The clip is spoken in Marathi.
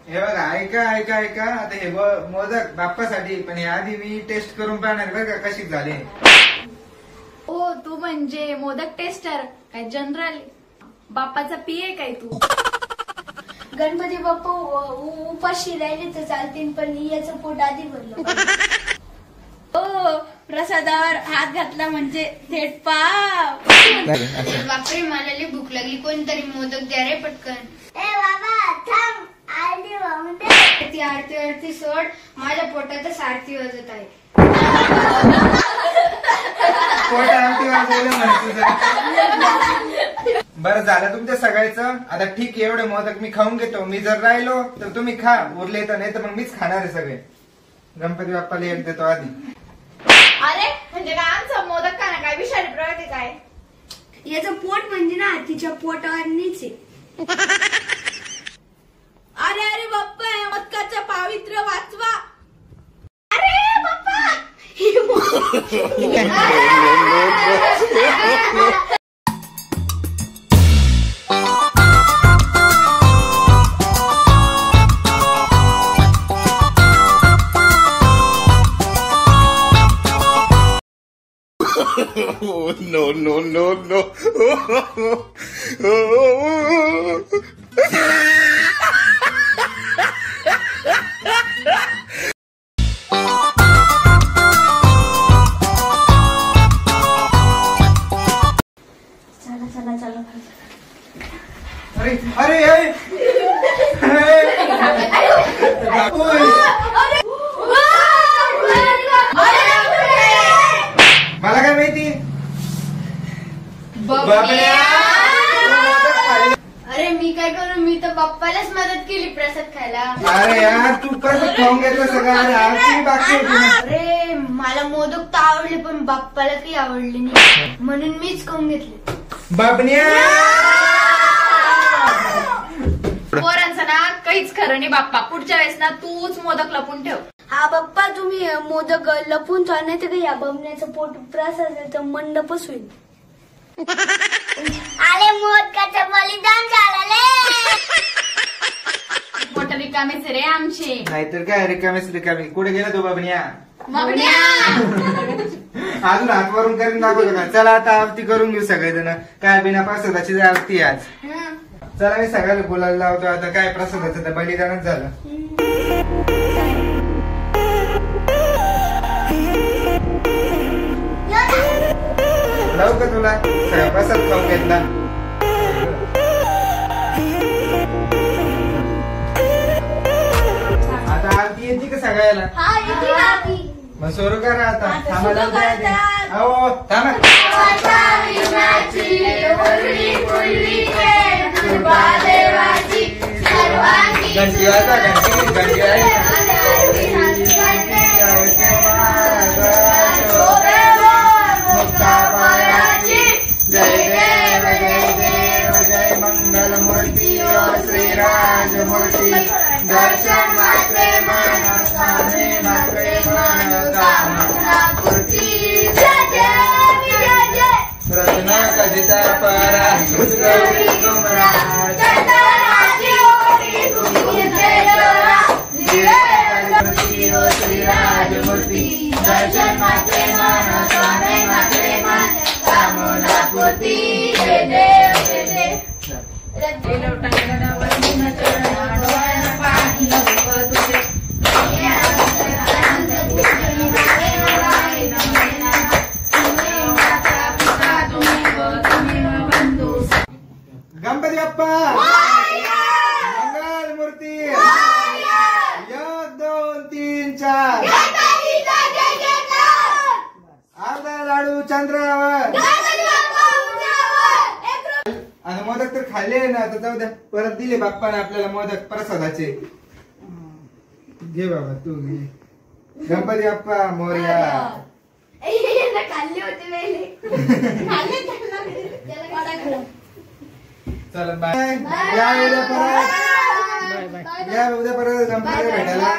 हे बघा, ऐका ऐका ऐका. आता हे मोदक बाप्पासाठी, पण हे आधी मी टेस्ट करून पाहणार बरं का कशी झाले. ओ तू म्हणजे मोदक टेस्टर काय जनरल बाप्पाचा पीए काय तू? गणपती बाप्पा उपाशी राहिले तर चालतील, पण याचं पोट आधी भरलं. ओ प्रसादावर हात घातला म्हणजे थेट पाव. बापरे, मला लई भूक लागली, कोणतरी मोदक द्या रे पटकन. ए बाबा थांब, आरती वाहून दे. ती आरती आरती सोड, माझ्या पोटातच आरती वाजत आहे. पोट आरती वाजवायला म्हणतो. बरं झालं तुमच्या सगळ्याचं. आता ठीक आहे, एवढे मोदक मी खाऊन घेतो. मी जर राहिलो तर तुम्ही खा, उरले तर, नाही तर मग मीच खाणार आहे सगळे. गणपती बाप्पाला एक देतो आधी. अरे म्हणजे काय आमचा मोदक खाणं काय विषारी प्रवृत्ती काय? याचं पोट म्हणजे ना तिच्या पोटावरनीच आहे. अरे अरे बाप्पा, मोदकाचं पावित्र्य वाचवा. अरे बाप्पा. Oh, no, no, no, no. चला चला. अरे अरे अरे मला काय माहिती. अरे मी काय करू, मी तर बाप्पालाच मदत केली प्रसाद खायला. अरे यार, तू कसं खाऊन घेतलं सगळं. अरे आरती बाकी होती ना. अरे मला मोदक तर आवडले, पण बाप्पाला काही आवडले नाही, म्हणून मीच खाऊन घेतले. बाबन्या पोरांचं ना काहीच खरं नाही बाप्पा. पुढच्या वेळेस ना तूच मोदक लपून ठेव. हा बाप्पा, तुम्ही मोदक लपून ठेवा, नाही तर या बमण्याचं पोट प्रसादाचं मंडपच होईल. आले मोदकाचं बलिदान झालं. पोट रिकामेच रे आमचे. नाहीतर काय, रिकामीच रिकामी. कुठे गेला तो बाबन्या? अजून हातवरून करून दाखवतो का? चला आता आरती करून घेऊ सगळेजण. काय बिना प्रसादाची आरती आज. चला मी सगळ्याला बोलायला लावतो. आता काय प्रसादाचं तर बलिदानच झालं. लावू का तुला? सगळा प्रसाद खाऊन घेतला. आता आरती येते का सगळ्याला? मग सुरू करा आता. थांबा हो, थांबा. घंटी वाजवा, घंटी जय देव जय देव जय मंगल मूर्ती श्रीराजमूर्ती. दर्शन मात्रे मन स्वामी मात्रे मन कामनापूर्ती. रत्न कजिता परा गौरी कुमरा श्रीराजमूर्ती. दर्शन मात्रे मन स्वामी मात्रे मन कामनापूर्ती. जय देव जय देव. गणपती बाप्पा मंगल मूर्ती. 1 2 3 4. अर्धा लाडू चंद्रावर. आणि मोदक तर खाल्ले ना, तर जाऊ द्या. परत दिले बाप्पाने आपल्याला मोदक प्रसादाचे. घे बाबा तू घे. गणपती बाप्पा मोरया. खाल्ली होती चला बाय. या उद्या परत. या उद्या परत गणपतीला भेटायला.